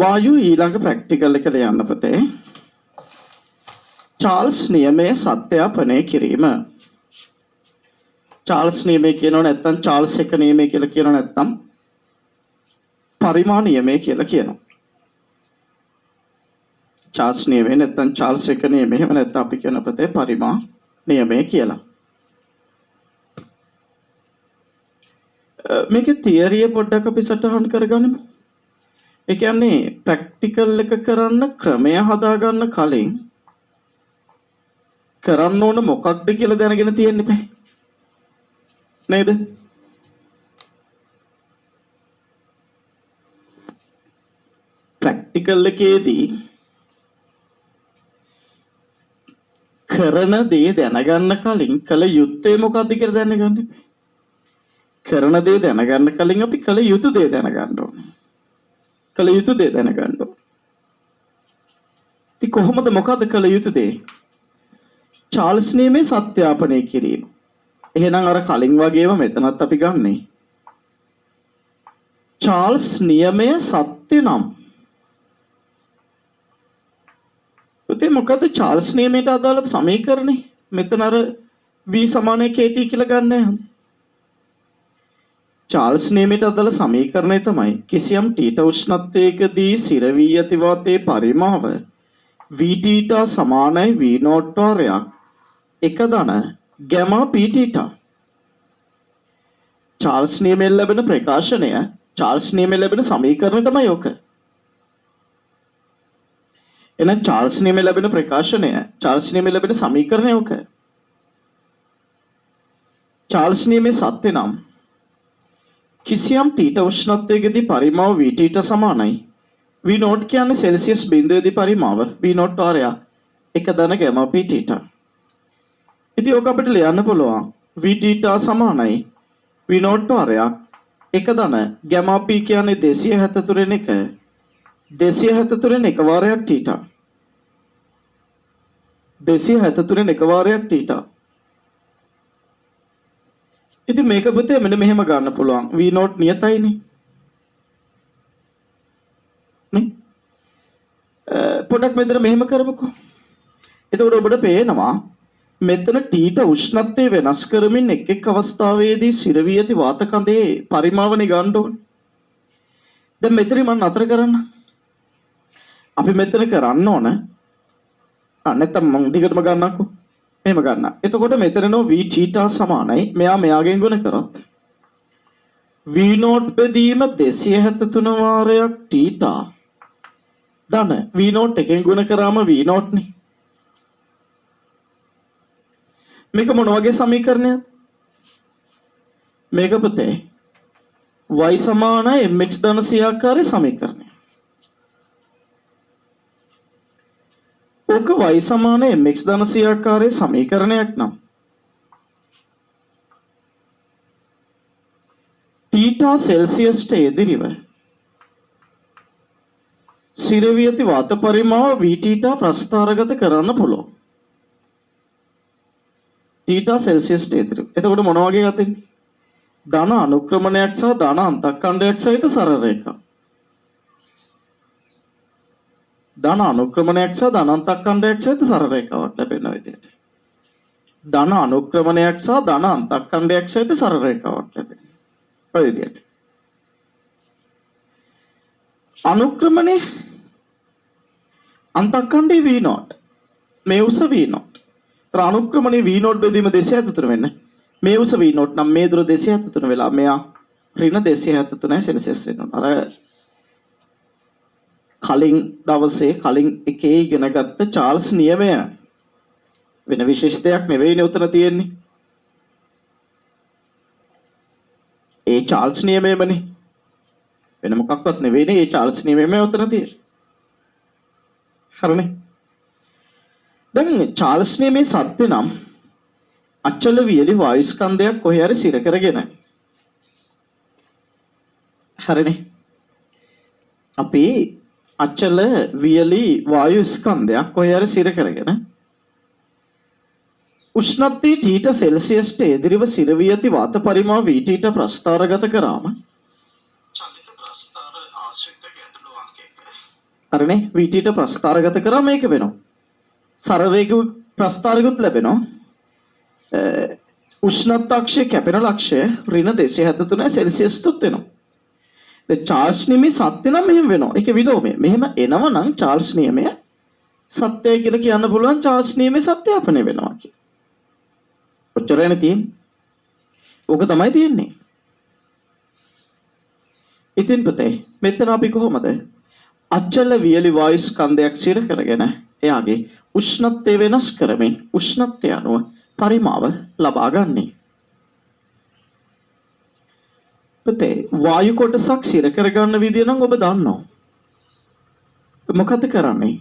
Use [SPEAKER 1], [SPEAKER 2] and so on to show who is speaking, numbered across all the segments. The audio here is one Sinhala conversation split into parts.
[SPEAKER 1] වායු ඊළඟ ප්‍රැක්ටිකල් එකට යන්න පුතේ. චාල්ස් නියමයේ සත්‍යාපනය කිරීම. චාල්ස් නියමය කියනෝ නැත්නම් චාල්ස් එක නියමය කියලා කියනෝ නැත්නම් පරිමා නියමය කියලා කියනවා. චාල්ස් නියමය නැත්නම් චාල්ස් එක නියමය එහෙම නැත්නම් අපි කියන පුතේ පරිමා නියමය කියලා. මේකේ තියරිය පොඩ්ඩක් අපි සටහන් කරගනිමු. ඒ කියන්නේ ප්‍රැක්ටිකල් එක කරන්න ක්‍රමය හදාගන්න කලින් කරන්න ඕන මොකක්ද කියලා දැනගෙන තියෙන්න බෑ නේද? ප්‍රැක්ටිකල් එකේදී කරන දේ දැනගන්න කලින් කල යුත්තේ මොකක්ද කියලා දැනගන්න බෑ. කරන දේ දැනගන්න කලින් අපි කල යුතු දේ දැනගන්න ඕනේ. කල යුතු දේ දැනගන්න ඕනේ. ඉතින් කොහොමද මොකද්ද කල යුතු දේ? චාල්ස් නියමයේ සත්‍යාපනය කිරීම. එහෙනම් අර කලින් වගේම මෙතනත් අපි ගන්නෙ. චාල්ස් නියමය සත්‍ය නම්. උතේ මොකද්ද චාල්ස් නියමයට අදාළ සමීකරණේ? මෙතන අර v = kt කියලා ගන්නෑ. චාල්ස් නියමයට අදාළ සමීකරණය තමයි කිසියම් θ උෂ්ණත්වයකදී සිර වී ඇති වාතයේ පරිමාව vθ සමානයි v0 වාරයක් එක ධන ගැමා pθ. චාල්ස් නියමයෙන් ලැබෙන ප්‍රකාශනය චාල්ස් නියමයෙන් ලැබෙන සමීකරණය තමයි ඔක. එහෙනම් චාල්ස් නියමයෙන් ලැබෙන ප්‍රකාශනය චාල්ස් නියමයෙන් ලැබෙන සමීකරණය ඔක. චාල්ස් නියමයේ සත්‍ය නම් කිසියම් θ උෂ්ණත්වයකදී පරිමාව vθ සමානයි v0 කියන්නේ සෙල්සියස් බිඳුවේදී පරිමාව v0 වාරයක් එක ධන ගැමා pθ. ඉතින් ඔක අපිට ලියන්න පුළුවන් vθ සමානයි v0 වාරයක් එක ධන ගැමා p කියන්නේ 273 න් 1 273 න් 1 වාරයක් θ 273 න් 1 වාරයක් θ. ඉතින් මේක පුතේ මෙන්න මෙහෙම ගන්න පුළුවන් v0 නියතයිනේ නේ. පොඩක් මෙතන මෙහෙම කරමුකෝ. එතකොට ඔබට පේනවා මෙතන θ උෂ්ණත්වය වෙනස් කරමින් එක් එක් අවස්ථාවේදී සිර වී ඇති වාත කඳේ පරිමාවනේ ගන්න ඕනේ. දැන් මෙතන මම නතර කරන්න. අපි මෙතන කරන්න ඕන. නැත්නම් මම දිගටම ගන්නම්කෝ. එහෙම ගන්න. එතකොට මෙතනනෝ vθ සමානයි මෙයා මෙයාගෙන් ගුණ කරොත් v0 බෙදීම 273 වාරයක් θ ධන v0 එකෙන් ගුණ කරාම v0 නේ. මේක මොන වගේ සමීකරණයක්ද? මේක පුතේ y = mx ධන c ආකාරයේ සමීකරණය. ඕක y = mx ධන c ආකාරයේ සමීකරණයක් නම් θ සෙල්සියස්ට එදිරිව සිර වී ඇති වාත පරිමාව vθ ප්‍රස්ථාරගත කරන්න පුළුවන්. θ සෙල්සියස්ට එදිරිව. එතකොට මොන වගේ ගතින්නේ? ධන අනුක්‍රමණයක් සහ ධන අන්තක්ඛණ්ඩයක් සහිත සරල රේඛා. ධන අනුක්‍රමණයක් සහ ධන අන්තක්ඛණ්ඩයක් සහිත සරල රේඛාවක් ලැබෙන විදිහට. ධන අනුක්‍රමණයක් සහ ධන අන්තක්ඛණ්ඩයක් සහිත සරල රේඛාවක් ලැබෙන. ඔය විදිහට. අනුක්‍රමණේ අන්තක්ඛණ්ඩේ v0 මේ උස v0. තර අනුක්‍රමණේ v0 බෙදීම 273 වෙන්න. මේ උස v0 නම් මේ දුර 273 වෙලා මෙයා ඍණ 273 සෙල්සියස් වෙනවා. අර කලින් දවසේ කලින් එකේ ඉගෙන ගත්ත චාල්ස් නියමය වෙන විශේෂ දෙයක් නෙවෙයිනේ උතන තියෙන්නේ. ඒ චාල්ස් නියමයමනේ. වෙන මොකක්වත් නෙවෙයිනේ ඒ චාල්ස් නියමයම උතන තියෙන්නේ. හරිනේ. දැන් චාල්ස් නියමයේ සත්‍ය නම් අචල වියලි වායු ස්කන්ධයක් කොහේ හරි සිර කරගෙන. හරිනේ. අපි අචල වියලි වායු ස්කන්ධයක් කොහේ හරි සිර කරගෙන උෂ්ණත්වය T සෙල්සියස්ට එදිරිව සිර වී ඇති වාත පරිමාව Vt ප්‍රස්ථාරගත කරාම චලිත ප්‍රස්ථාර ආශ්‍රිත ගැටලුවක් අරනේ VTට ප්‍රස්ථාරගත කරා මේක වෙනවා. සරවේග ප්‍රස්ථාරගත ලැබෙනවා. උෂ්ණත්වක්ෂය කැපෙන ලක්ෂය ඍණ 273 සෙල්සියස් තුත් වෙනවා. දැන් චාල්ස් නියමයේ සත්‍ය නම් මෙහෙම වෙනවා. ඒක විලෝමය. මෙහෙම එනවනම් චාල්ස් නියමය සත්‍යයි කියලා කියන්න පුළුවන්. චාල්ස් නියමයේ සත්‍යාපනය වෙනවා කියලා. ඔච්චරනේ තියෙන්නේ. ඕක තමයි තියෙන්නේ. ඉතින් පුතේ මෙතන අපි කොහොමද අචල වියලි වායු ස්කන්ධයක් සිර කරගෙන එයාගේ උෂ්ණත්වය වෙනස් කරමින් උෂ්ණත්වය අනුව පරිමාව ලබා ගන්නේ. පුතේ වායු කොටසක් සිර කරගන්න විදිය නම් ඔබ දන්නවා. මොකද කරන්නේ?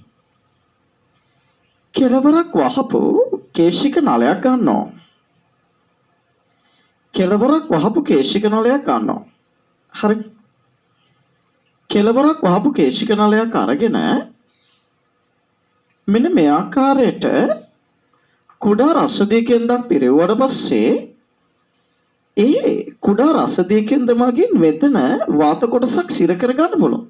[SPEAKER 1] කෙලවරක් වහපු කේශික නලයක් ගන්නවා. කෙලවරක් වහපු කේශික නලයක් ගන්නවා. හරි. කෙලවරක් වහපු කේශික නලයක් අරගෙන මෙන්න මේ ආකාරයට කුඩා රසදිය කෙන්දක් පිරෙවුවට පස්සේ ඒ කුඩා රසදිය කෙන්ද මගින් මෙතන වාත කොටසක් සිර කරගන්න පුළුවන්.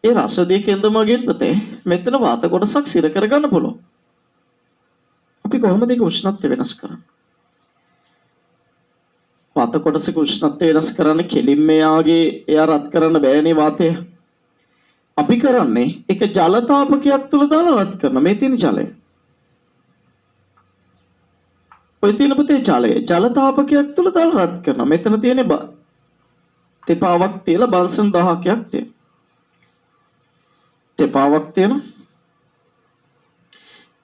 [SPEAKER 1] ඒ රසදිය කෙන්ද මගින් පුතේ මෙතන වාත කොටසක් සිර කරගන්න පුළුවන්. අපි කොහොමද ඒක උෂ්ණත්වය වෙනස් කරන්නේ? වාත කොටසක උෂ්ණත්වය වෙනස් කරන්න කෙලින්ම එයා රත් කරන්න බෑනේ වාතය. අපි කරන්නේ ඒක ජල තාපකයක් තුල දාලා රත් කරන මේ තියෙන ජලය. ඔය තියෙන පුතේ ජලය ජල තාපකයක් තුල දාලා රත් කරනවා. මෙතන තියෙන තෙපාවක් තියලා බන්සන් 1000ක් තියෙනවා. තෙපාවක් තියෙනවා.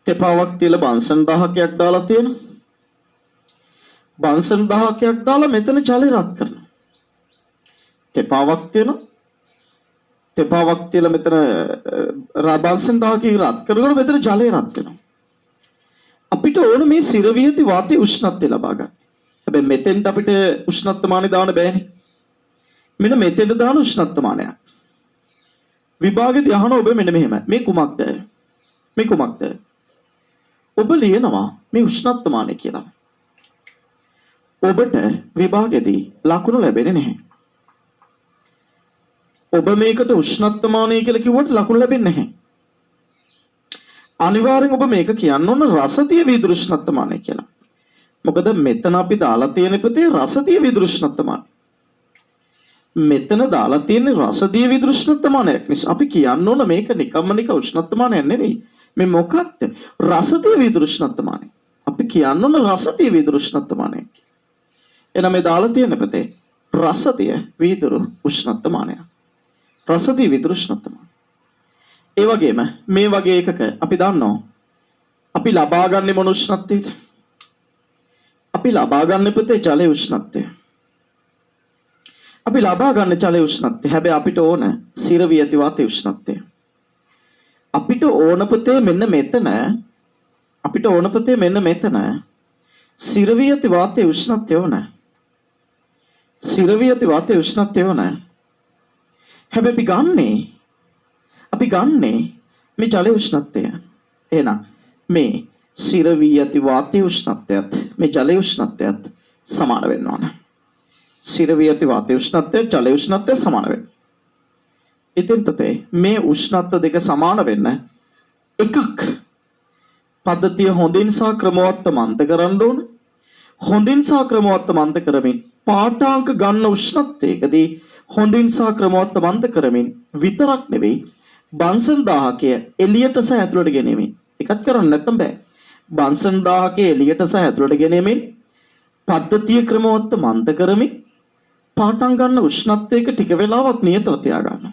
[SPEAKER 1] තෙපාවක් තියලා බන්සන් 1000ක් දාලා තියෙනවා. බන්සන් 1000ක් දාලා මෙතන ජලය රත් කරනවා. තෙපාවක් තියෙනවා. තෙපාවක් තියලා මෙතන බන්සන් 1000ක රත් කරගෙන මෙතන ජලය රත් වෙනවා. අපිට ඕන මේ සිරවියති වාතයේ උෂ්ණත්වය ලබා ගන්න. හැබැයි මෙතෙන්ට අපිට උෂ්ණත්වමානය දාන්න බෑනේ. මෙන්න මෙතෙන්ට දාන උෂ්ණත්වමානයක්. විභාගෙදී අහන ඔබ මෙන්න මෙහෙම. මේ කුමක්ද? මේ කුමක්ද? ඔබ ලියනවා මේ උෂ්ණත්වමානය කියලා. ඔබට විභාගෙදී ලකුණු ලැබෙන්නේ නැහැ. ඔබ මේකට උෂ්ණත්වමානය කියලා කිව්වට ලකුණු ලැබෙන්නේ නැහැ. අනිවාර්යෙන් ඔබ මේක කියන්න ඕන රසදිය විදෘෂ්ණත්වමානය කියලා. මොකද මෙතන අපි දාලා තියෙන පුතේ රසදිය විදෘෂ්ණත්වමානය. මෙතන දාලා තියෙන රසදිය විදෘෂ්ණත්වමානයක් නිසා අපි කියන්න ඕන මේක නිකම්ම නික උෂ්ණත්වමානයක් නෙවෙයි. මේ මොකක්ද? රසදිය විදෘෂ්ණත්වමානය. අපි කියන්න ඕන රසදිය විදෘෂ්ණත්වමානයක්. එහෙනම් මේ දාලා තියෙන පුතේ රසදිය විදුරු උෂ්ණත්වමානය. රසදිය විදෘෂ්ණත්වමානය. ඒ වගේම මේ වගේ එකක අපි දන්නවා අපි ලබා ගන්න මොන උෂ්ණත්වයද? අපි ලබා ගන්න පුතේ ජලයේ උෂ්ණත්වය. අපි ලබා ගන්න ජලයේ උෂ්ණත්වය. හැබැයි අපිට ඕන සිරවි ඇති වාතයේ උෂ්ණත්වය. අපිට ඕන පුතේ මෙන්න මෙතන අපිට ඕන පුතේ මෙන්න මෙතන සිරවි ඇති වාතයේ උෂ්ණත්වය ඕන. සිරවි ඇති වාතයේ උෂ්ණත්වය ඕන. හැබැයි අපි ගන්නේ මේ ජලයේ උෂ්ණත්වය. එහෙනම් මේ සිරවි ඇති වාතයේ උෂ්ණත්වයත් මේ ජලයේ උෂ්ණත්වයත් සමාන වෙන්න ඕන. සිරවි ඇති වාතයේ උෂ්ණත්වය ජලයේ උෂ්ණත්වය සමාන වෙන්න. ඉතින් පුතේ මේ උෂ්ණත්ව දෙක සමාන වෙන්න එකක් පද්ධතිය හොඳින් සහ ක්‍රමවත්ව මන්ත කරන්න ඕන. හොඳින් සහ ක්‍රමවත්ව මන්ත කරමින් පාඨාංක ගන්න උෂ්ණත්වයකදී හොඳින් සහ ක්‍රමවත්ව මන්ත කරමින් විතරක් නෙවෙයි බන්සන් 1000ක එළියට සහ ඇතුළට ගෙනෙමින් එකත් කරන්න නැත්තම් බෑ. බන්සන් 1000ක එළියට සහ ඇතුළට ගෙනෙමින් පද්ධතිය ක්‍රමවත්ව මන්ත කරමින් පාඨාංක ගන්න උෂ්ණත්වයක ටික වෙලාවක් නියතව තියාගන්න.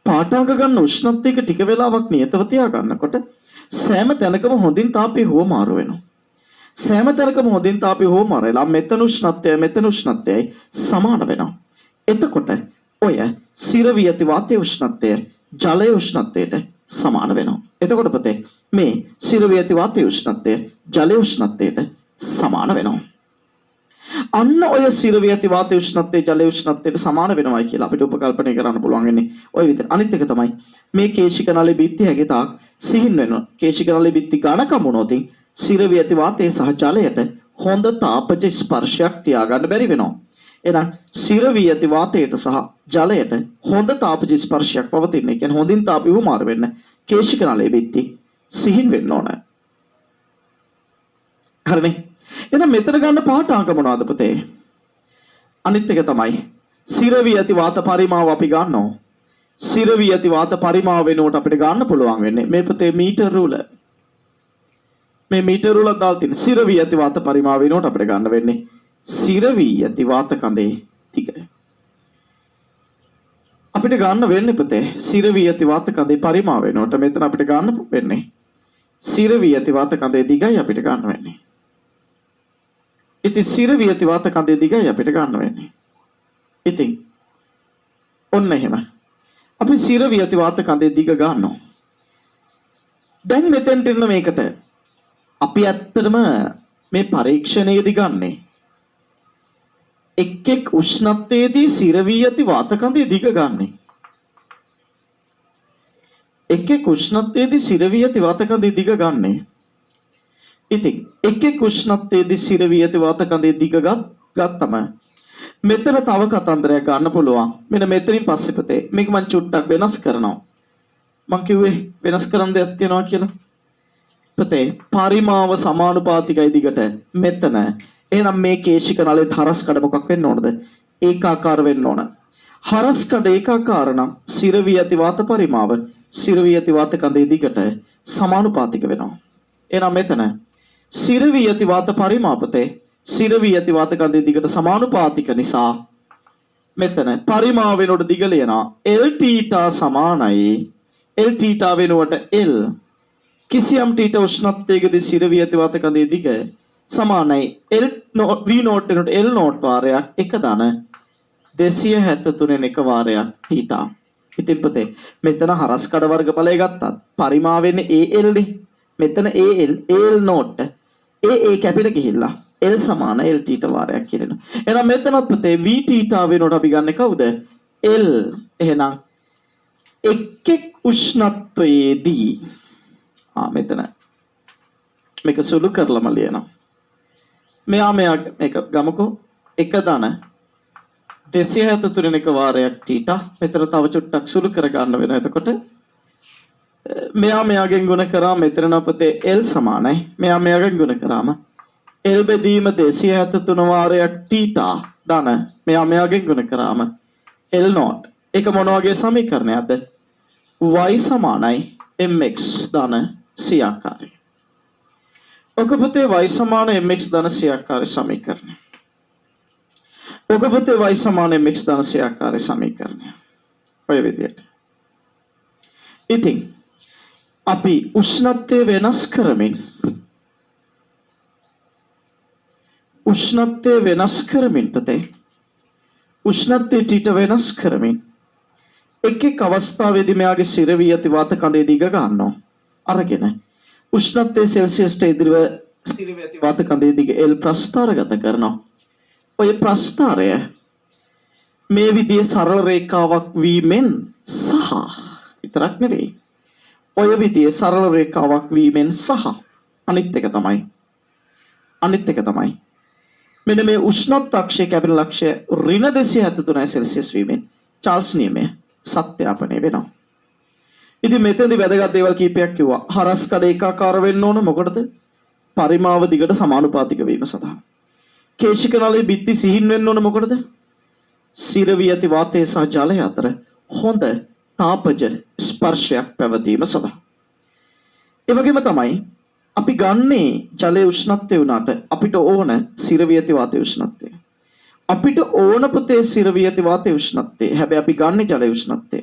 [SPEAKER 1] පාඨාංක ගන්න උෂ්ණත්වයක ටික වෙලාවක් නියතව තියාගන්නකොට සෑම තැනකම හොඳින් තාපය හුවමාරු වෙනවා. සෑම තැනකම හොඳින් තාපය හුවමාරුලා මෙතන උෂ්ණත්වයයි සමාන වෙනවා. එතකොට ඔය සිරවි ඇති වාතයේ උෂ්ණත්වය ජලයේ උෂ්ණත්වයට සමාන වෙනවා. එතකොට පුතේ මේ සිරවි ඇති වාතයේ උෂ්ණත්වය ජලයේ උෂ්ණත්වයට සමාන වෙනවා. අන්න ඔය සිරවි ඇති වාතයේ උෂ්ණත්වය ජලයේ උෂ්ණත්වයට සමාන වෙනවයි කියලා අපිට උපකල්පනය කරන්න පුළුවන් වෙන්නේ ඔය විතර. අනිත් එක තමයි මේ කේශික නලයේ බිත්ති හැගේ තාක් සිහින් වෙනවා. කේශික නලයේ බිත්ති ඝනකම වුණොතින් සිරවි ඇති වාතයේ සහ ජලයට හොඳ තාපජ ස්පර්ශයක් තියාගන්න බැරි වෙනවා. එහෙනම් සිර වී ඇති වාතයට සහ ජලයට හොඳ තාපජ ස්පර්ශයක් පවතින. ඒ කියන්නේ හොඳින් තාපය උමාර වෙන්න කේශික නලයේ බිත්ති සිහින් වෙන්න ඕන. හරිනේ. එහෙනම් මෙතන ගන්න පාඨාංක මොනවද පුතේ? අනිත් එක තමයි සිර වී ඇති වාත පරිමාව අපි ගන්නවා. සිර වී ඇති වාත පරිමාව වෙනකොට අපිට ගන්න පුළුවන් වෙන්නේ මේ පුතේ මීටර රූල. මේ මීටර රූල දාලා තියෙන සිර වී ඇති වාත පරිමාව වෙනකොට අපිට ගන්න වෙන්නේ සිර වී ඇති වාත කඳේ දිග. අපිට ගන්න වෙන්නේ පුතේ සිර වී ඇති වාත කඳේ පරිමාව වෙනකොට මෙතන අපිට ගන්න වෙන්නේ සිර වී ඇති වාත කඳේ දිගයි අපිට ගන්න වෙන්නේ. ඉතින් සිර වී ඇති වාත කඳේ දිගයි අපිට ගන්න වෙන්නේ. ඉතින් ඔන්න එහෙම. අපි සිර වී ඇති වාත කඳේ දිග ගන්නවා. දැන් මෙතෙන්ට එන්න මේකට අපි ඇත්තටම මේ පරීක්ෂණයේදී ගන්නේ එක් එක් උෂ්ණත්වයේදී සිර වී ඇති වාත කඳේ දිග ගන්නෙ. එක් එක් උෂ්ණත්වයේදී සිර වී ඇති වාත කඳේ දිග ගන්නෙ. ඉතින් එක් එක් උෂ්ණත්වයේදී සිර වී ඇති වාත කඳේ දිග ගත්තම මෙතන තව කතන්දරයක් ගන්න පුළුවන්. මෙන්න මෙතනින් පස්සේ පුතේ මේක මම චුට්ටක් වෙනස් කරනවා. මම කිව්වේ වෙනස් කරන්න දෙයක් තියනවා කියලා. පුතේ පරිමාව සමානුපාතිකයි දිගට මෙතන. එහෙනම් මේ කේශික නලේ හරස් කඩ මොකක් වෙන්න ඕනද? ඒකාකාර වෙන්න ඕන. හරස් කඩ ඒකාකාර නම් සිර වී ඇති වාත පරිමාව සිර වී ඇති වාත කඳේ දිගට සමානුපාතික වෙනවා. එහෙනම් මෙතන සිර වී ඇති වාත පරිමාපතේ සිර වී ඇති වාත කඳේ දිගට සමානුපාතික නිසා මෙතන පරිමාව වෙනකොට දිග ලියනවා L θ සමානයි L θ වෙනුවට L කිසියම් θ උෂ්ණත්වයකදී සිර වී ඇති වාත කඳේ දිග සමානයි L V නෝට් වෙනුවට L නෝට් වාරයක් 1 ධන 273 න් 1 වාරයක් θ. ඉතින් පුතේ මෙතන හරස් කඩ වර්ගඵලය ගත්තත් පරිමාව වෙන්නේ AL නේ. මෙතන AL නෝට් AA කැපිට ගිහිල්ලා L සමාන L θ වාරයක් කියනවා. එහෙනම් මෙතනත් පුතේ V θ වෙනකොට අපි ගන්න කවුද? L. එහෙනම් එක් එක් උෂ්ණත්වයේදී මෙතන මේක සුළු කරලම ලියනවා. මෙයා මේක ගමුකෝ 1 ධන 273 න් 1 වාරයක් θ. මෙතන තව චුට්ටක් සුළු කර ගන්න වෙනවා. එතකොට මෙයාගෙන් ගුණ කරා මෙතන අපතේ L සමානයි. මෙයාගෙන් ගුණ කරාම L බෙදීම 273 වාරයක් θ ධන මෙයාගෙන් ගුණ කරාම L නෝට්. ඒක මොන වගේ සමීකරණයක්ද? y සමානයි mx ධන c ආකාරය. ඔක පුතේ y සමාන mx ධන c ආකාරය සමීකරණය. ඔක පුතේ y සමාන mx ධන c ආකාරය සමීකරණය. ඔය විදිහට. ඉතින් අපි උෂ්ණත්වය වෙනස් කරමින් පුතේ උෂ්ණත්වය ටීට වෙනස් කරමින් එක් එක් අවස්ථාවේදී මෙයාගේ සිර වී ඇති වාත කඳේ දිග ගන්නවා. අරගෙන උෂ්ණත්වය සෙල්සියස්ට ඉදිරිව සිර වී ඇති වාත කඳේ දිග L ප්‍රස්ථාරගත කරනවා. ඔය ප්‍රස්ථාරය මේ විදිහේ සරල රේඛාවක් වීමෙන් සහ විතරක් නෙවෙයි ඔය විදිහේ සරල රේඛාවක් වීමෙන් සහ අනිත් එක තමයි මෙන්න මේ උෂ්ණත්ව අක්ෂය කැපිටල් අක්ෂය ඍණ 273 සෙල්සියස් වීමෙන් චාල්ස් නියමය සත්‍යාපනය වෙනවා. ඉතින් මෙතෙන්දී වැදගත් දේවල් කීපයක් කිව්වා. හරස් කඩ ඒකාකාර වෙන්න ඕන මොකටද? පරිමාව දිගට සමානුපාතික වීම සඳහා. කේශික නලයේ බිත්ති සිහින් වෙන්න ඕන මොකටද? සිර වී ඇති වාතය සහ ජලය අතර හොඳ තාපජ ස්පර්ශයක් පැවතීම සඳහා. ඒ වගේම තමයි අපි ගන්නේ ජලයේ උෂ්ණත්වය වුණාට අපිට ඕන සිර වී ඇති වාතයේ උෂ්ණත්වය. අපිට ඕන පුතේ සිර වී ඇති වාතයේ උෂ්ණත්වය. හැබැයි අපි ගන්නේ ජලයේ උෂ්ණත්වය.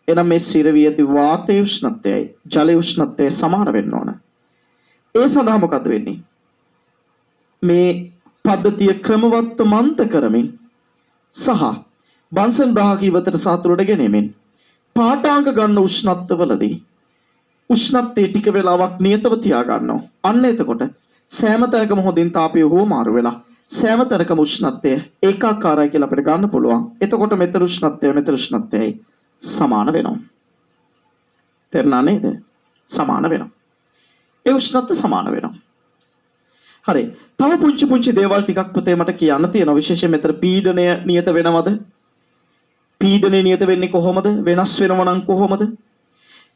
[SPEAKER 1] එහෙනම් මේ සිර වී ඇති වාතයේ උෂ්ණත්වයයි ජලයේ උෂ්ණත්වය සමාන වෙන්න ඕන. ඒ සඳහා මොකද වෙන්නේ? මේ පද්ධතිය ක්‍රමවත්ව මන්ත කරමින් සහ බන්සන් 1000 ඉවතට සාතුරට ගෙනෙමින් පාඨාංක ගන්න උෂ්ණත්වවලදී උෂ්ණත්වයේ ටික වෙලාවක් නියතව තියා ගන්නවා. අන්න එතකොට සෑම තැනකම හොඳින් තාපය හුවමාරු වෙලා සෑම තැනකම උෂ්ණත්වය ඒකාකාරයි කියලා අපිට ගන්න පුළුවන්. එතකොට මෙතන උෂ්ණත්වය මෙතන උෂ්ණත්වයයි සමාන වෙනවා. තේරුණා නේද? සමාන වෙනවා. ඒ උෂ්ණත්වය සමාන වෙනවා. හරි. තව පුංචි පුංචි දේවල් ටිකක් පුතේ මට කියන්න තියෙනවා. විශේෂයෙන් මෙතන පීඩනය නියත වෙනවද? පීඩනය නියත වෙන්නේ කොහොමද? වෙනස් වෙනව නම් කොහොමද?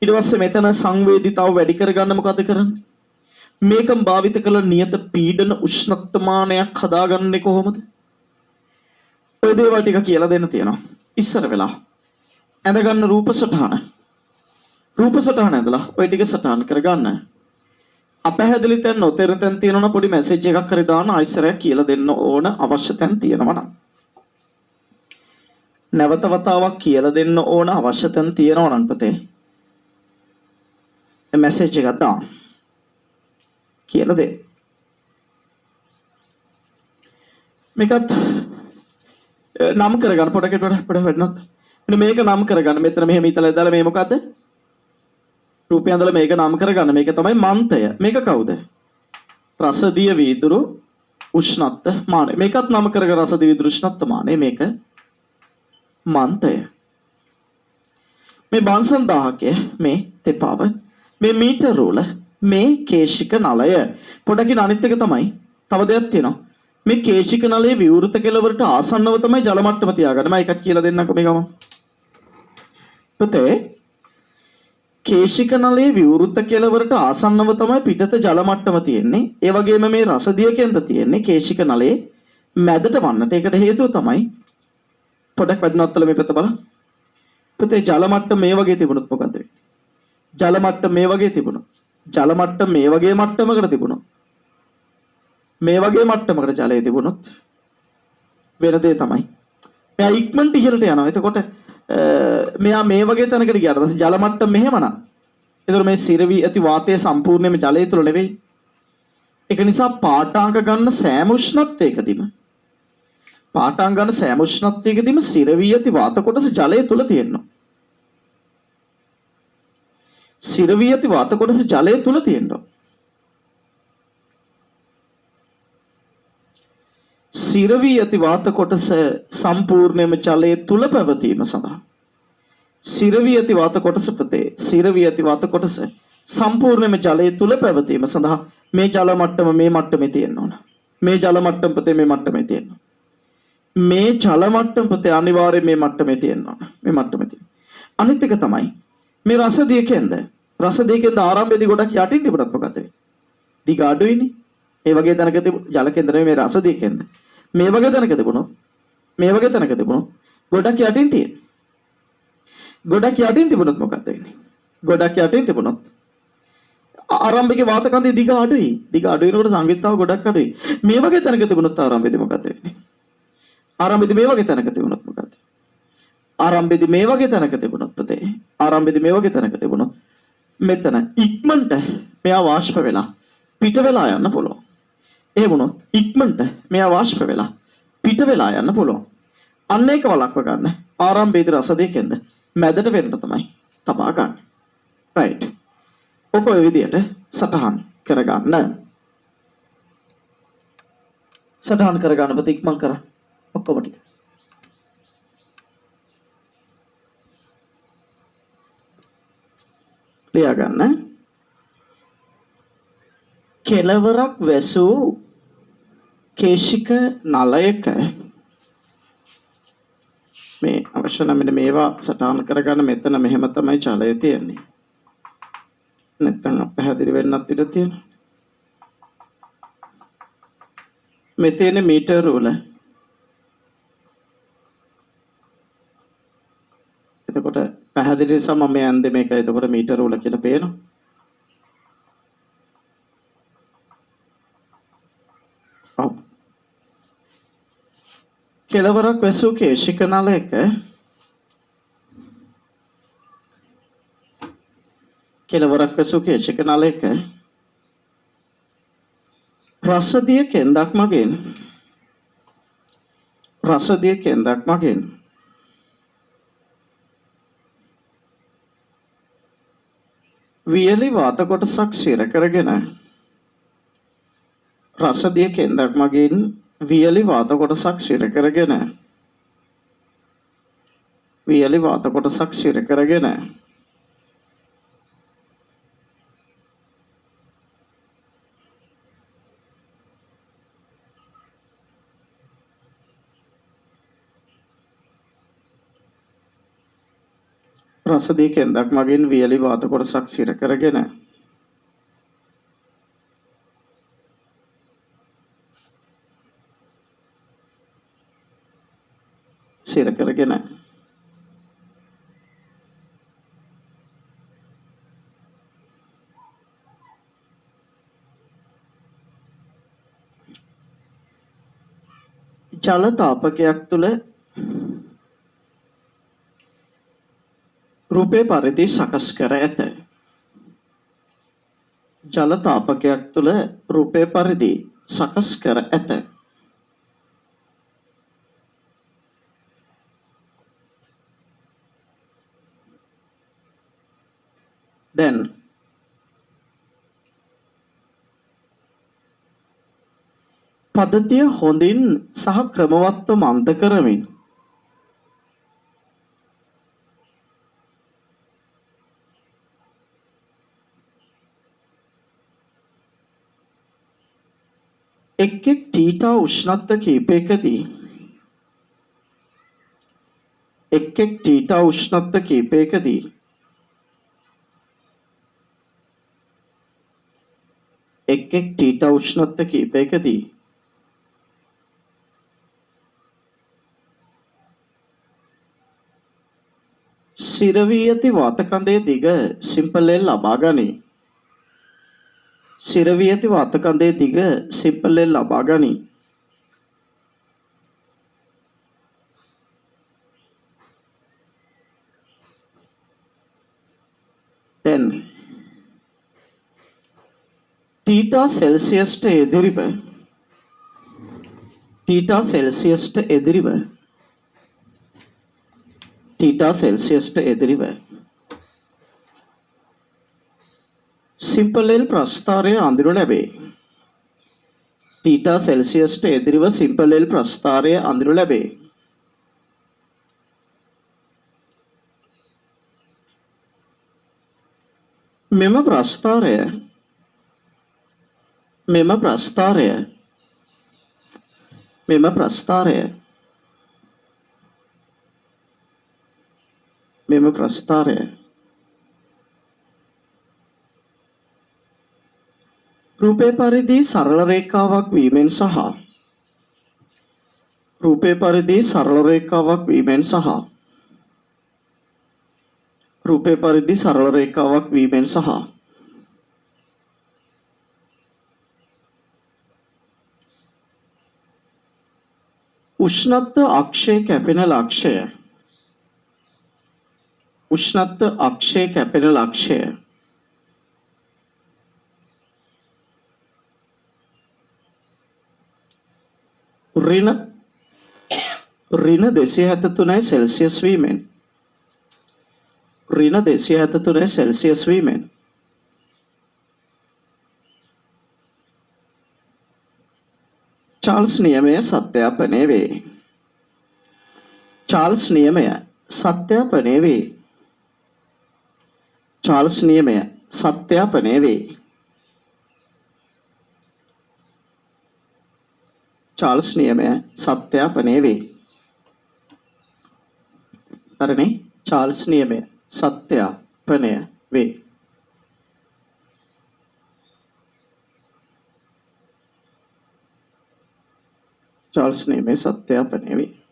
[SPEAKER 1] ඊට පස්සේ මෙතන සංවේදීතාව වැඩි කරගන්න මොකද කරන්නේ? මේකම භාවිත කළ නියත පීඩන උෂ්ණත්වමානයක් හදාගන්නේ කොහොමද? ඔය දේවල් ටික කියලා දෙන්න තියෙනවා. ඉස්සර වෙලා ඇඳ ගන්න රූප සටහන. රූප සටහන ඇඳලා ඔය ටික සටහන් කරගන්න. අපහැදිලි තැන් නොතේරෙන තැන් තියෙනවා පොඩි මැසේජ් එකක් හරි දාන්න ආයිසරයක් කියලා දෙන්න ඕන අවශ්‍ය තැන් තියෙනවා නම්. නැවත වතාවක් කියලා දෙන්න ඕන අවශ්‍ය තැන් තියෙනවා නම් පුතේ. මේ මැසේජ් එකක් දාන්න. කියලා දෙන්න. මේකත් නම් කරගන්න පොඩකට වඩා වෙන්නත්. මෙන්න මේක නම් කරගන්න. මෙතන මෙහෙම ඉතලා දාලා මේ මොකද්ද? රූපය ඇඳලා මේක නම් කරගන්න. මේක තමයි මන්තය. මේක කවුද? රසදිය වීදුරු උෂ්ණත්ව මානය. මේකත් නම් කරගෙන රසදිය වීදුරු උෂ්ණත්ව මානය. මේක මන්තය. මේ බන්සන් 1000ක මේ තෙපාව මේ මීටර රූල මේ කේශික නලය. පොඩකින් අනිත් එක තමයි තව දෙයක් තියෙනවා. මේ කේශික නලයේ විවෘත කෙළවරට ආසන්නව තමයි ජල මට්ටම තියාගන්න. මම එකක් කියලා දෙන්නකෝ මේ ගම. පුතේ කේශික නලයේ විවෘත කෙළවරට ආසන්නව තමයි පිටත ජල මට්ටම තියෙන්නේ. ඒ වගේම මේ රසදිය කෙන්ද තියෙන්නේ කේශික නලයේ මැදට වන්නට. ඒකට හේතුව තමයි පොඩක් වැඩනවත්තල මේ පැත්ත බලන්න. පුතේ ජල මට්ටම මේ වගේ තිබුණොත් මොකද වෙන්නේ? ජල මට්ටම මේ වගේ තිබුණොත්. ජල මට්ටම මේ වගේ මට්ටමකට තිබුණොත්. මේ වගේ මට්ටමකට ජලය තිබුණොත් වෙන දේ තමයි. මෙයා ඉක්මනට ඉහළට යනවා. එතකොට මෙයා මේ වගේ තැනකට ගියාට පස්සේ ජල මට්ටම මෙහෙමනම්. ඒතර මේ සිරවි ඇති වාතය සම්පූර්ණයෙන්ම ජලය තුල නෙවෙයි. ඒක නිසා පාඨාංග ගන්න සෑම උෂ්ණත්වයකදීම සිරවි ඇති වාත කොටස ජලය තුල තියෙනවා. සිරවි ඇති වාත කොටස ජලය තුල තියෙනවා. සිරවි ඇති වාත කොටස සම්පූර්ණයෙන්ම ජලයේ තුල පැවතීම සඳහා සිරවි ඇති වාත කොටස ප්‍රතේ සිරවි ඇති වාත කොටස සම්පූර්ණයෙන්ම ජලයේ තුල පැවතීම සඳහා මේ ජල මට්ටම මේ මට්ටමේ තියෙන්න ඕන. මේ ජල මට්ටම ප්‍රතේ මේ මට්ටමේ තියෙන්න ඕන. මේ ජල මට්ටම ප්‍රතේ අනිවාර්යයෙන් මේ මට්ටමේ තියෙන්න ඕන. මේ මට්ටමේ තියෙන්න. අනිත් එක තමයි මේ රසදිය කෙන්ද ආරම්භයේදී ගොඩක් යටින් තිබුණත් මොකද වෙන්නේ? දිග අඩුයිනේ. මේ වගේ තැනක ජල කේන්දර මේ රසදිය කෙන්ද මේ වගේ තැනක තිබුණොත් ගොඩක් යටින් තියෙන. ගොඩක් යටින් තිබුණොත් මොකද වෙන්නේ? ගොඩක් යටින් තිබුණොත් ආරම්භයේ වාත කන්දේ දිග අඩුයි. දිග අඩු වෙනකොට සංවිත්තාව ගොඩක් අඩුයි. මේ වගේ තැනක තිබුණොත් ආරම්භයේදී මොකද වෙන්නේ? ආරම්භයේදී මේ වගේ තැනක තිබුණොත් මොකද? ආරම්භයේදී මේ වගේ තැනක තිබුණොත් පුතේ ආරම්භයේදී මේ වගේ තැනක තිබුණොත් මෙතන ඉක්මනට මෙයා වාෂ්ප වෙලා පිට වෙලා යන්න පුළුවන්. ඒ වුණොත් ඉක්මනට මෙයා වාෂ්ප වෙලා පිට වෙලා යන්න පුළුවන්. අන්න ඒක වළක්ව ගන්න. ආරම්භයේදී රසදිය කෙන්ද මැදට වෙන්න තමයි තබා ගන්න. රයිට්. ඔක ඔය විදියට සටහන් කරගන්න. සටහන් කරගන්න ප්‍රතික්මන් කර ඔක්කොම ටික. ලියා ගන්න. කෙලවරක් වැසූ කේශික නලයක මේ අවශ්‍ය නම් මේවා සටහන් කරගන්න. මෙතන මෙහෙම තමයි ජලය තියෙන්නේ. නැත්නම් අපහැදිලි වෙන්නත් ඉඩ තියෙනවා. මෙතන මීටර රූල. එතකොට පැහැදිලි නිසා මම යන්නේ මේක. එතකොට මීටර රූල කියලා පේනවා. කෙලවරක් වැසූ කේශික නලයක රසදිය කෙන්දක් මගෙන් වියලි වාත කොටසක් සිර කරගෙන රසදිය කෙන්දක් මගින් වියලි වාත කොටසක් සිර කරගෙන රසදී කෙන්දක් මගින් වියලි වාත කොටසක් සිර කරගෙන ජල තාපකයක් තුළ රූපේ පරිදි සකස් කර ඇත. ජල තාපකයක් තුළ රූපේ පරිදි සකස් කර ඇත. දැන් පද්ධතිය හොඳින් සහ ක්‍රමවත්ව මන්ද කරමින් එක් ටීටා උෂ්ණත්ව කීපයකදී සිරවී ඇති වාතකඳේ දිග සිම්පලෙන් ලබා ගනී. දැන් ටීටා සෙල්සියස්ට එදිරිව සිම්පලෙල් ප්‍රස්ථාරය අඳුර ලැබේ. ටීටා සෙල්සියස්ට එදිරිව සිම්පලෙල් ප්‍රස්ථාරය අඳුර ලැබේ. මෙම ප්‍රස්ථාරය රූපේ පරිදි සරල රේඛාවක් වීමෙන් සහ උෂ්ණත්ව අක්ෂය කැපෙන ලක්ෂය ඍණ 273 සෙල්සියස් වීමෙන් චාල්ස් නියමය සත්‍යාපනය වේ. චාල්ස් නියමය සත්‍යාපනය වේ. හරිනේ? චාල්ස් නියමය සත්‍යාපනය වේ. චාල්ස් නියමය සත්‍යාපනය වේ.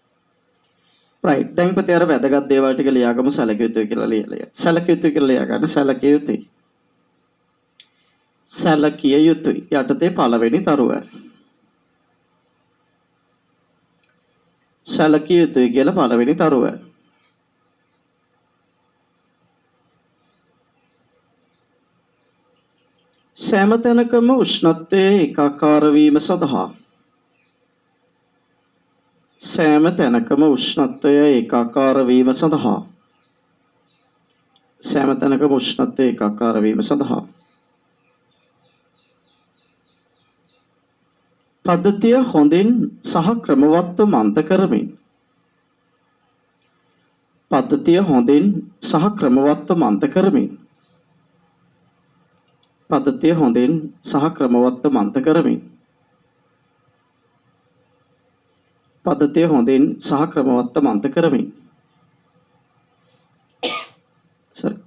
[SPEAKER 1] රයිට්. දැන් පුතේ අර වැදගත් දේවල් ටික ලියාගමු. සැලකිය යුතුයි කියලා ලියලා. සැලකිය යුතුයි යටතේ පළවෙනි තරුව. සැලකිය යුතුයි කියලා පළවෙනි තරුව. සෑම තැනකම උෂ්ණත්වයේ ඒකාකාර වීම සඳහා පද්ධතිය හොඳින් සහ ක්‍රමවත්ව මන්ද කරමින්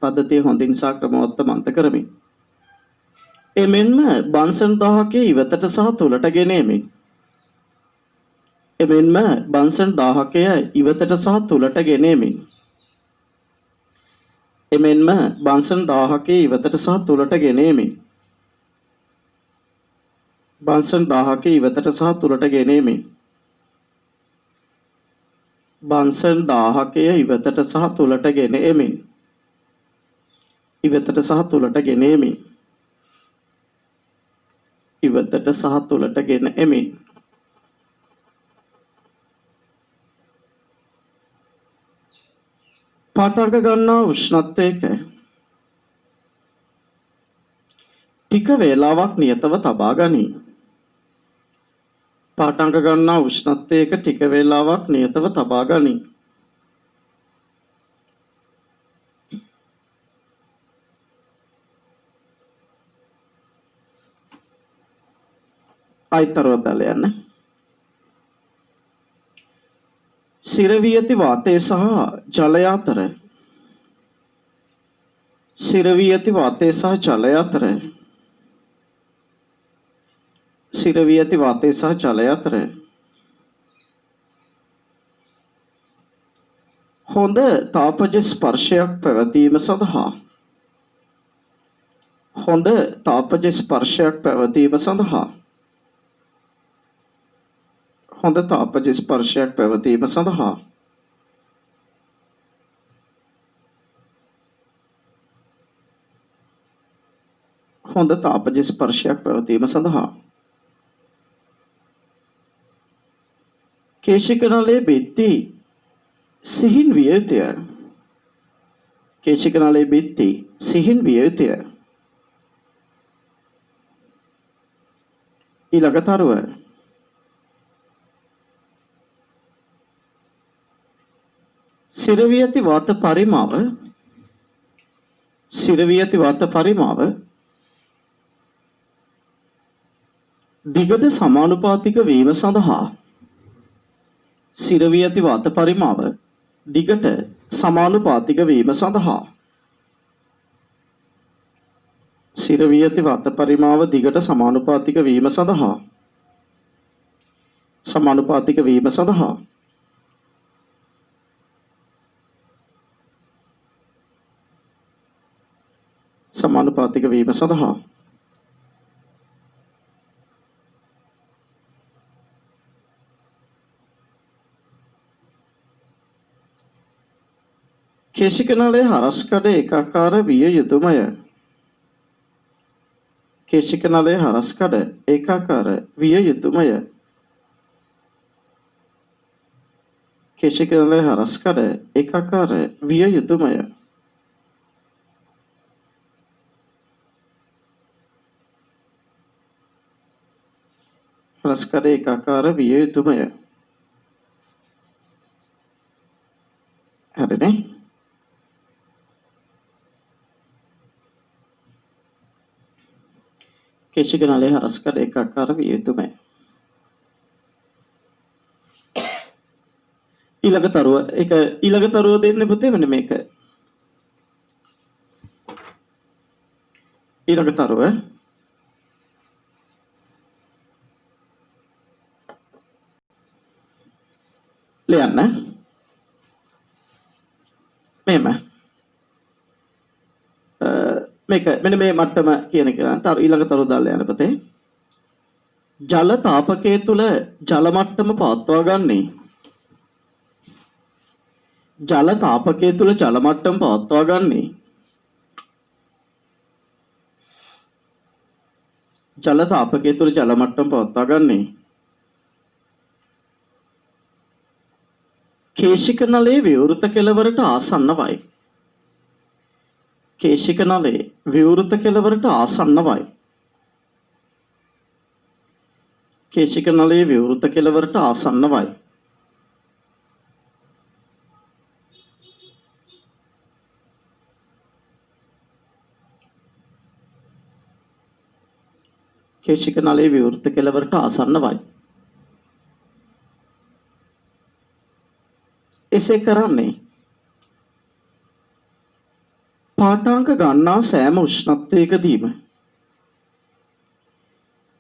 [SPEAKER 1] පද්ධතිය හොඳින් සහ ක්‍රමවත්ව මන්ත කරමින් එමෙන්ම බන්සන් 1000ක ඉවතට සහ තුලට ගෙනෙමින් එමෙන්ම බන්සන් 1000ක ඉවතට සහ තුලට ගෙනෙමින් එමෙන්ම බන්සන් 1000ක ඉවතට සහ තුලට ගෙනෙමින් බන්සන් 1000ක ඉවතට සහ තුලට ගෙනෙමින් බන්සන් 1000ක ඉවතට සහ තුලට ගෙනෙමින් ඉවතට සහ තුලට ගෙනෙමින් ඉවතට සහ තුලට ගෙනෙමින් පාඨක ගන්නා උෂ්ණත්වයක ටික වේලාවක් නියතව තබා ගනී. පාඨක ගන්නා උෂ්ණත්වයක ටික වේලාවක් නියතව තබා ගනී. අයිතරව දාලා යන්න. සිරවී ඇති වාතය සහ ජලය අතර සිරවී ඇති වාතය සහ ජලය අතර සිරවී ඇති වාතය සහ ජලය අතර හොඳ තාපජ ස්පර්ශයක් පැවතීම සඳහා හොඳ තාපජ ස්පර්ශයක් පැවතීම සඳහා හොඳ තාපජ ස්පර්ශයක් පැවතීම සඳහා හොඳ තාපජ ස්පර්ශයක් පැවතීම සඳහා කේශික නලයේ බිත්ති සිහින් විය යුතුය. කේශික නලයේ බිත්ති සිහින් විය යුතුය. ඊළඟ තරුව සිරවී ඇති වාත පරිමාව සිරවී ඇති වාත පරිමාව දිගට සමානුපාතික වීම සඳහා සිරවී ඇති වාත පරිමාව දිගට සමානුපාතික වීම සඳහා සිරවී ඇති වාත පරිමාව දිගට සමානුපාතික වීම සඳහා සමානුපාතික වීම සඳහා සමානුපාතික වීම සඳහා කේශික නලයේ හරස් කඩ ඒකාකාර විය යුතුමය. කේශික නලයේ හරස් කඩ ඒකාකාර විය යුතුමය. කේශික නලයේ හරස් කඩ ඒකාකාර විය යුතුමය. හරස් කඩ ඒකාකාර විය යුතුමය. හරිනේ? කේශික නලයේ හරස් කඩ ඒකාකාර විය යුතුමය. ඊළඟ තරුව දෙන්නේ පුතේ මෙන්න මේක. ඊළඟ තරුව ලියන්න. මෙහෙම මේක මෙන්න මේ මට්ටම කියන එක තර ඊළඟ තරුව දාලා යන්න පුතේ. ජල තාපකයේ තුල ජල මට්ටම පවත්වා ගන්නේ ජල තාපකයේ තුල ජල මට්ටම පවත්වා ගන්නේ ජල තාපකයේ තුල ජල මට්ටම පවත්වා ගන්නේ කේශික නලයේ විවෘත කෙළවරට ආසන්නවයි. කේශික නලයේ විවෘත කෙළවරට ආසන්නවයි. කේශික නලයේ විවෘත කෙළවරට ආසන්නවයි. කේශික නලයේ විවෘත කෙළවරට ආසන්නවයි. එසේ කරන්නේ පාඨාංක ගන්නා සෑම උෂ්ණත්වයකදීම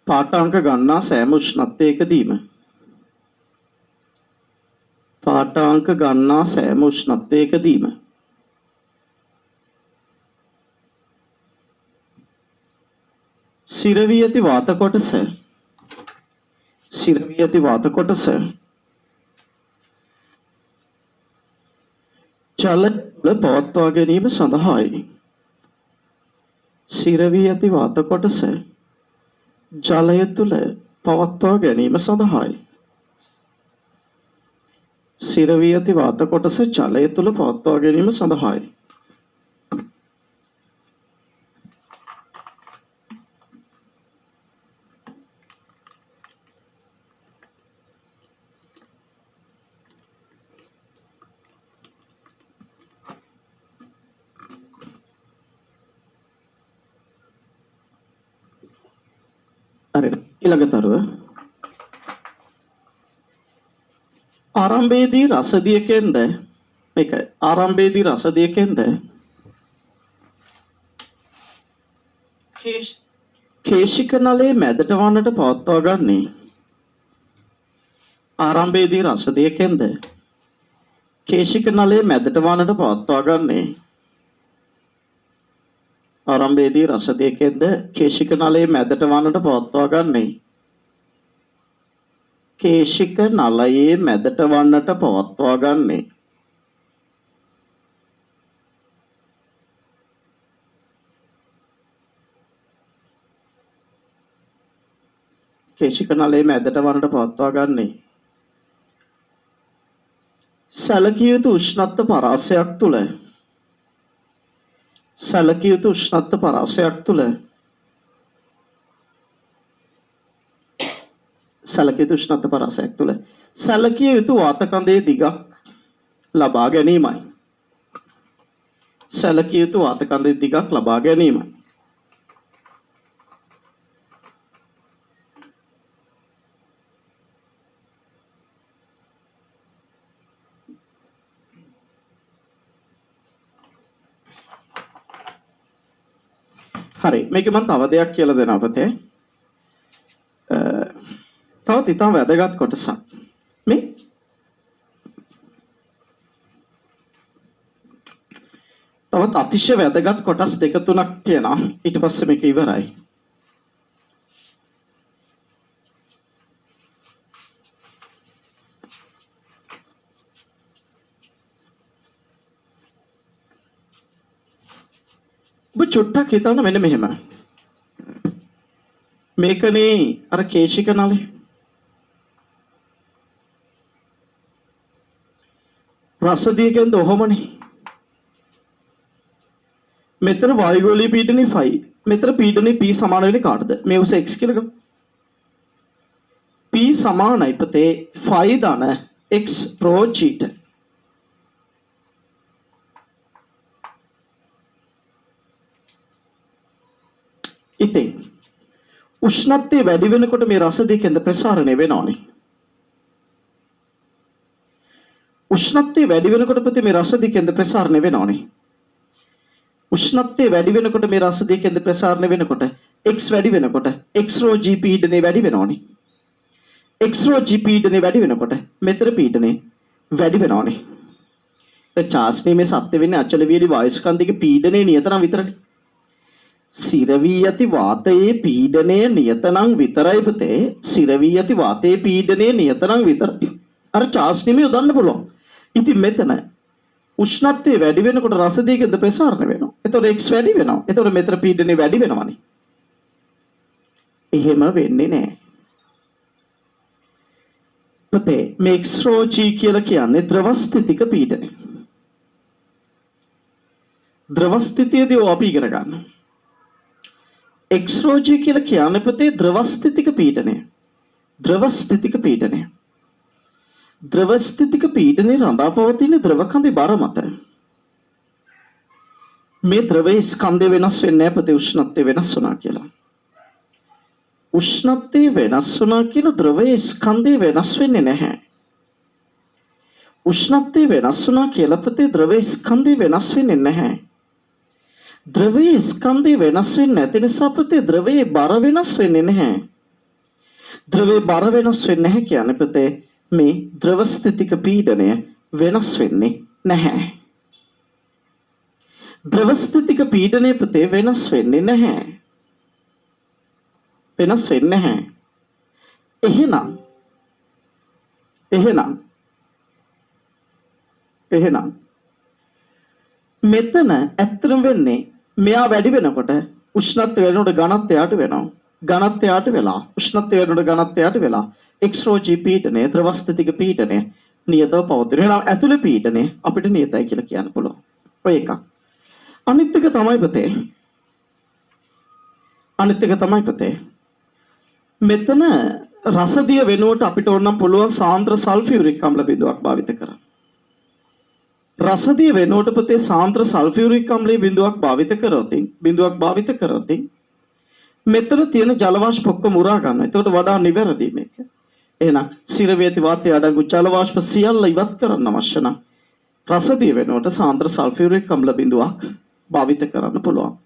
[SPEAKER 1] පාඨාංක ගන්නා සෑම උෂ්ණත්වයකදීම පාඨාංක ගන්නා සෑම උෂ්ණත්වයකදීම සිරවී ඇති වාත කොටස ජල තුළ පවත්වා ගැනීම සඳහායි. සිරවී ඇති වාත කොටස ජලය තුළ පවත්වා ගැනීම සඳහායි. සිරවී ඇති වාත කොටස ජලය තුළ පවත්වා ගැනීම සඳහායි. ඊළඟ තරුව ආරම්භයේදී රසදියකෙන්ද මේක ආරම්භයේදී රසදියකෙන්ද කේශික නලයේ මැදට වන්නට පවත්වා ගන්නේ. ආරම්භයේදී රසදියකෙන්ද කේශික නලයේ මැදට වන්නට පවත්වා ගන්නේ. ආරම්භයේදී රසදියකෙන්ද කේශික නලයේ මැදට වන්නට පවත්වා ගන්නේ. කේශික නලයේ මැදට වන්නට පවත්වා ගන්නේ. කේශික නලයේ මැදට වන්නට පවත්වා ගන්නේ. සැලකිය යුතු උෂ්ණත්ව පරාසයක් තුල සැලකිය යුතු උෂ්ණත්ව පරාසයක් තුල සැලකිය යුතු උෂ්ණත්ව පරාසයක් තුල සැලකිය යුතු වාතකඳේ දිගක් ලබා ගැනීමයි. සැලකිය යුතු වාතකඳේ දිගක් ලබා ගැනීමයි. හරි මේක මම තව දෙයක් කියලා දෙනවා අපතේ. තවත් ඉතාම වැදගත් කොටසක්. මේ තවත් අතිශය වැදගත් කොටස් දෙක තුනක් තියෙනවා. ඊට පස්සේ මේක ඉවරයි. ඔබ චුට්ටක් හිතන්න මෙන්න මෙහෙම. මේකනේ අර කේශික නලය. රසදියකෙන්ද ඔහොමනේ. මෙතන වායුගෝලීය පීඩනය 5. මෙතන පීඩනය P සමාන වෙන්නේ කාටද? මේ උස x කියලා ගමු. P සමානයි පුතේ 5 ධන x rho g ට. ඉතින් උෂ්ණත්වය වැඩි වෙනකොට මේ රසදියකෙන්ද ප්‍රසාරණය වෙනවනේ. උෂ්ණත්වය වැඩි වෙනකොට පුතේ මේ රසදියකෙන්ද ප්‍රසාරණය වෙනවනේ. උෂ්ණත්වය වැඩි වෙනකොට මේ රසදියකෙන්ද ප්‍රසාරණය වෙනකොට x වැඩි වෙනකොට x rho g පීඩනය වැඩි වෙනවනේ. x rho g පීඩනය වැඩි වෙනකොට මෙතන පීඩනය වැඩි වෙනවනේ. ඒ චාස්නී මේ සත්‍ය වෙන්නේ අචල වියලි වායුස්කන්ධික පීඩනයේ නියතනම් විතරනේ. සිරවී ඇති වාතයේ පීඩනය නියතනම් විතරයි පුතේ. සිරවී ඇති වාතයේ පීඩනය නියතනම් විතරයි. අර චාස්නිම යොදන්න පුළුවන්. ඉතින් මෙතන උෂ්ණත්වය වැඩි වෙනකොට රසදියකෙන්ද ප්‍රසාරණය වෙනවා. එතකොට x වැඩි වෙනවා. එතකොට මෙතන පීඩනය වැඩි වෙනවනේ. එහෙම වෙන්නේ නැහැ. පුතේ මේ x rho g කියලා කියන්නේ ද්‍රව ස්ථිතික පීඩනය. ද්‍රව ස්ථිතියදී අපි ඉගෙන ගන්නවා. x rho g කියලා කියන්නේ පුතේ ද්‍රව ස්ථිතික පීඩනය. ද්‍රව ස්ථිතික පීඩනය. ද්‍රව ස්ථිතික පීඩනය රඳා පවතින ද්‍රව කඳේ බර මත. මේ ද්‍රවයේ ස්කන්ධය වෙනස් වෙන්නේ නැහැ පුතේ උෂ්ණත්වය වෙනස් වුණා කියලා. උෂ්ණත්වය වෙනස් වුණා කියලා ද්‍රවයේ ස්කන්ධය වෙනස් වෙන්නේ නැහැ. උෂ්ණත්වය වෙනස් වුණා කියලා පුතේ ද්‍රවයේ ස්කන්ධය වෙනස් වෙන්නේ නැහැ. ද්‍රවයේ ස්කන්ධය වෙනස් වෙන්නේ නැති නිසා පුතේ ද්‍රවයේ බර වෙනස් වෙන්නේ නැහැ. ද්‍රවයේ බර වෙනස් වෙන්නේ නැහැ කියන්නේ පුතේ මේ ද්‍රව ස්ථිතික පීඩනය වෙනස් වෙන්නේ නැහැ. ද්‍රව ස්ථිතික පීඩනය පුතේ වෙනස් වෙන්නේ නැහැ. වෙනස් වෙන්නේ නැහැ. එහෙනම් මෙතන ඇත්තම වෙන්නේ මෙයා වැඩි වෙනකොට උෂ්ණත්වය වෙනකොට ඝනත්වය අඩු වෙනවා. ඝනත්වය අඩු වෙලා උෂ්ණත්වය වෙනකොට ඝනත්වය අඩු වෙලා එක්ස්රෝජී පීඩනය ද්‍රව ස්ථිතික පීඩනය නියතව පවතින. එහෙනම් ඇතුළේ පීඩනය අපිට නියතයි කියලා කියන්න පුළුවන්. ඔය එකක්. අනිත් එක තමයි පුතේ. මෙතන රසදිය වෙනුවට අපිට ඕනම් පුළුවන් සාන්ද්‍ර සල්ෆියුරික් අම්ල බිඳුවක් භාවිත කරන්න. රසදිය වෙනුවට පුතේ සාන්ද්‍ර සල්ෆියුරික් අම්ලයේ බිඳුවක් භාවිත කරොත් මෙතන තියෙන ජල වාෂ්ප ඔක්කොම උරා ගන්නවා. ඒකට වඩා නිවැරදි මේක. එහෙනම් සිරවේති වාතය අඩංගු ජල වාෂ්ප සියල්ල ඉවත් කරන්න අවශ්‍ය නම් රසදිය වෙනුවට සාන්ද්‍ර සල්ෆියුරික් අම්ල බිඳුවක් භාවිත කරන්න පුළුවන්.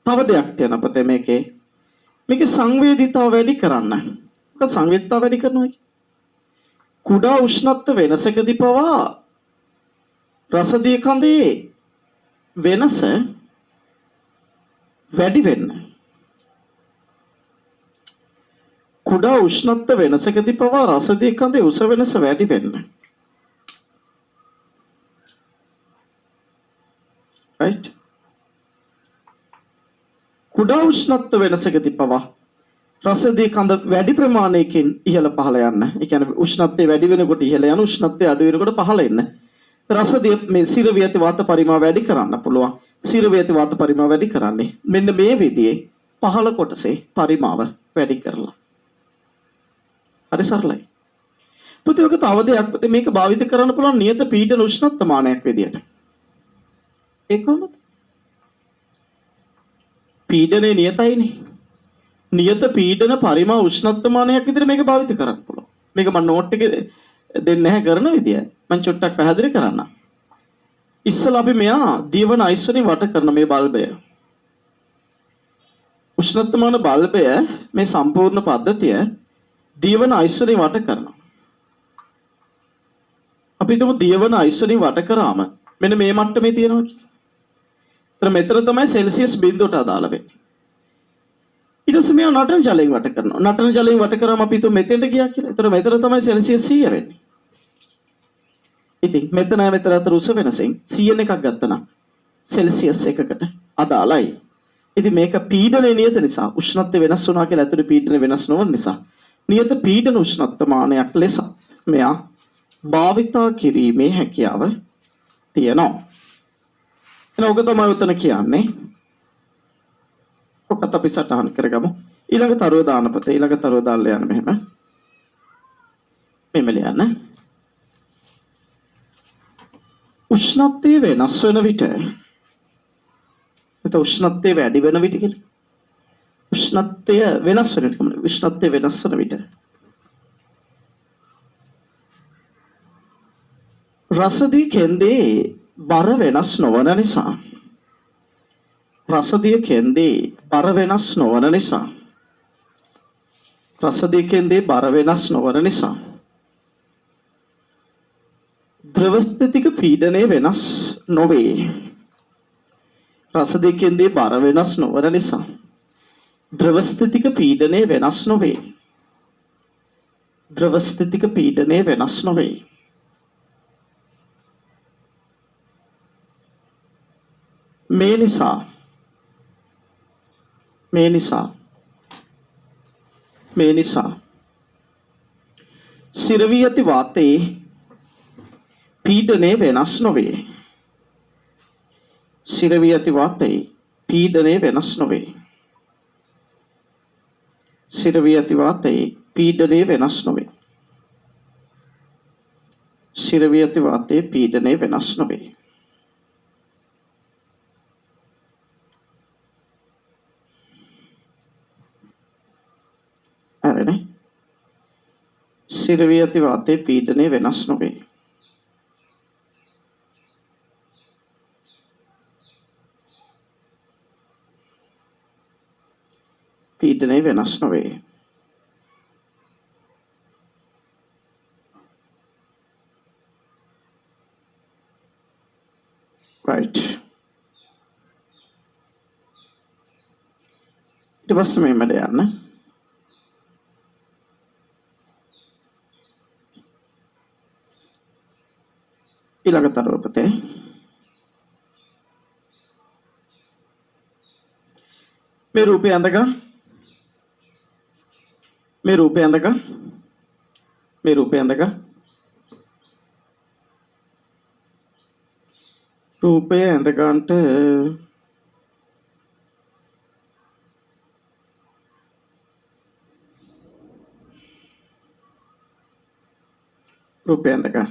[SPEAKER 1] තව දෙයක් තියෙනවා පුතේ මේකේ සංවේදීතාව වැඩි කරන්න. මොකද සංවේදීතාව වැඩි කරනවා කුඩා උෂ්ණත්ව වෙනසකදී පවා රසදිය කඳේ වෙනස වැඩි වෙන්න. කුඩා උෂ්ණත්ව වෙනසකදී පවා රසදිය කඳේ උස වෙනස වැඩි වෙන්න. right? කුඩා උෂ්ණත්ව වෙනසකදී පවා රසදිය කඳ වැඩි ප්‍රමාණයකින් ඉහළ පහළ යන්න. ඒ කියන්නේ උෂ්ණත්වය වැඩි වෙනකොට ඉහළ යන උෂ්ණත්වය අඩු වෙනකොට පහළ එන්න. රසදිය මේ සිරවි ඇති වාත පරිමාව වැඩි කරන්න පුළුවන්. සිරවි ඇති වාත පරිමාව වැඩි කරන්නේ මෙන්න මේ විදිහේ පහළ කොටසේ පරිමාව වැඩි කරලා. හරි සරලයි. පුතේ ඔක තව දෙයක් පුතේ මේක භාවිත කරන්න පුළුවන් නියත පීඩන උෂ්ණත්ව මානයක් විදියට. ඒ කොහොමද? පීඩනය නියතයිනේ. නියත පීඩන පරිමා උෂ්ණත්ව මානයක් විදිහට මේක භාවිත කරන්න පුළුවන්. මේක මම නෝට් එකේ දෙන්නේ නැහැ කරන විදිය. මම චුට්ටක් පැහැදිලි කරන්නම්. ඉස්සලා අපි මෙයා දීවන අයිස් වලින් වට කරන මේ බල්බය. උෂ්ණත්ව මාන බල්බය මේ සම්පූර්ණ පද්ධතිය දීවන අයිස් වලින් වට කරනවා. අපි හිතමු දීවන අයිස් වලින් වට කරාම මෙන්න මේ මට්ටමේ තියෙනවා කියලා. එතන මෙතන තමයි සෙල්සියස් බිඳුවට අදාළ වෙන්නේ. ඊට පස්සේ මෙයා නටන ජලයෙන් වට කරනවා. නටන ජලයෙන් වට කරාම අපි හිතමු මෙතෙන්ට ගියා කියලා. එතන මෙතන තමයි සෙල්සියස් 100 වෙන්නේ. ඉතින් මෙතන අතර උස වෙනසෙන් 100 එකක් ගත්තා නම් සෙල්සියස් 1කට අදාළයි. ඉතින් මේක පීඩනයේ නියත නිසා උෂ්ණත්වය වෙනස් වුණා කියලා ඇතුළේ පීඩනය වෙනස් නොවන නිසා නියත පීඩන උෂ්ණත්ව මානයක් ලෙස මෙයා භාවිතා කිරීමේ හැකියාව තියෙනවා. එහෙනම් ඔක තමයි උතන කියන්නේ. ඔකත් අපි සටහන් කරගමු. ඊළඟ තරුව දාන පොතේ ඊළඟ තරුව දාලා යන්න මෙහෙම. මෙහෙම ලියන්න. උෂ්ණත්වය වෙනස් වෙන විට උෂ්ණත්වය වැඩි වෙන විට කියලා. උෂ්ණත්වය වෙනස් වෙන විට උෂ්ණත්වය වෙනස් වෙන විට රසදිය කෙන්දේ බර වෙනස් නොවන නිසා රසදිය කෙන්දේ බර වෙනස් නොවන නිසා රසදිය කෙන්දේ බර වෙනස් නොවන නිසා ද්‍රව ස්ථිතික පීඩනය වෙනස් නොවේ. රසදිය කෙන්දේ බර වෙනස් නොවන නිසා ද්‍රව ස්ථිතික පීඩනය වෙනස් නොවේ. ද්‍රව ස්ථිතික පීඩනය වෙනස් නොවේ. මේ නිසා සිරවී ඇති වාතයේ පීඩනය වෙනස් නොවේ. සිරවී ඇති වාතයේ පීඩනය වෙනස් නොවේ. සිරවී ඇති වාතයේ පීඩනය වෙනස් නොවේ. සිරවී ඇති වාතයේ පීඩනය වෙනස් නොවේ. හරිනේ. සිරවී ඇති වාතයේ පීඩනය වෙනස් නොවේ. පීඩනය වෙනස් නොවේ. right. ඊට පස්සේ මෙහෙමද යන්න. ඊළඟ තරුව පුතේ. මේ රූපය ඇඳගන්න. මේ රූපය ඇඳගන්න. මේ රූපය ඇඳගන්න. රූපය ඇඳගන්නට රූපය ඇඳගන්න.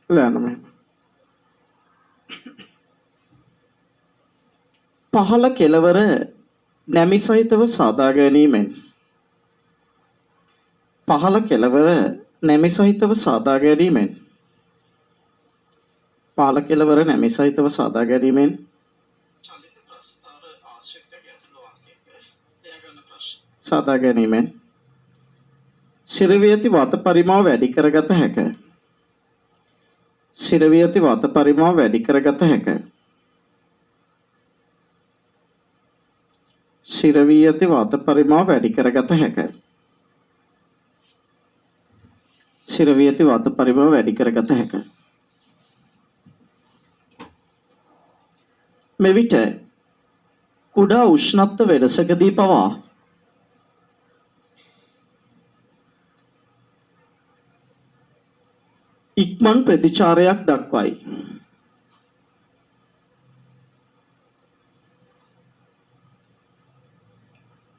[SPEAKER 1] ලෑන මෙහෙම. පහළ කෙළවර නැමි සහිතව සාදා ගැනීමෙන් පහළ කෙළවර නැමි සහිතව සාදා ගැනීමෙන් පහළ කෙළවර නැමි සහිතව සාදා ගැනීමෙන් චලිත ප්‍රස්තාර ආශ්‍රිත ගැටලුවක් එක්ක දෙයගන්න ප්‍රශ්න සාදා ගැනීමෙන් ශිරවී ඇති වාත පරිමාව වැඩි කරගත හැකිය. ශිරවී ඇති වාත පරිමාව වැඩි කරගත හැකිය. ශිරවී ඇති වාත පරිමාව වැඩි කරගත හැකිය. ශිරවී ඇති වාත පරිමාව වැඩි කරගත හැකිය. මෙවිට කුඩා උෂ්ණත්ව වෙනසකදී පවා ඉක්මන් ප්‍රතිචාරයක් දක්වයි.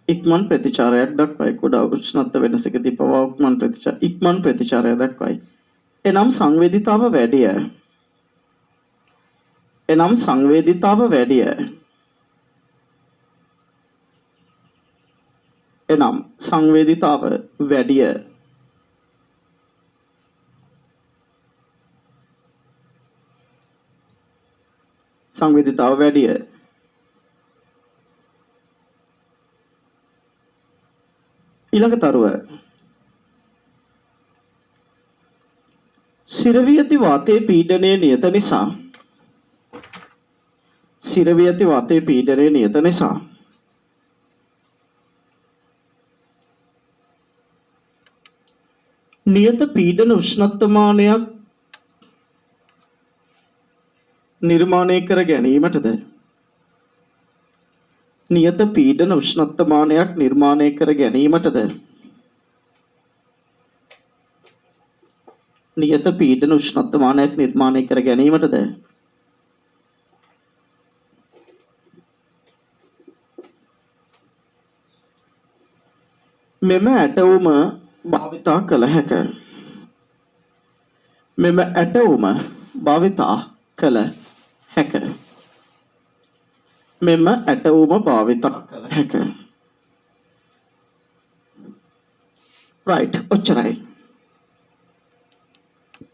[SPEAKER 1] ඉක්මන් ප්‍රතිචාරයක් දක්වයි. කුඩා උෂ්ණත්ව වෙනසකදී පවා ඉක්මන් ප්‍රතිචාරයක් දක්වයි. එනම් සංවේදීතාව වැඩිය. එනම් සංවේදීතාව වැඩිය. එනම් සංවේදීතාව වැඩිය. සංවේදීතාව වැඩිය. ඊළඟ තරුව ශිරවී ඇති වාතයේ පීඩනය නියත නිසා ශිරවී ඇති වාතයේ පීඩනය නියත නිසා නියත පීඩන උෂ්ණත්වමානයක් නිර්මාණය කර ගැනීමටද නියත පීඩන උෂ්ණත්වමානයක් නිර්මාණය කර ගැනීමටද නියත පීඩන උෂ්ණත්වමානයක් නිර්මාණය කර ගැනීමටද මෙම ඇටවුම භාවිතා කළ හැකිය. මෙම ඇටවුම භාවිතා කළ හැකිය. මෙම ඇටවුම භාවිතා කළ හැකිය. right ඔච්චරයි.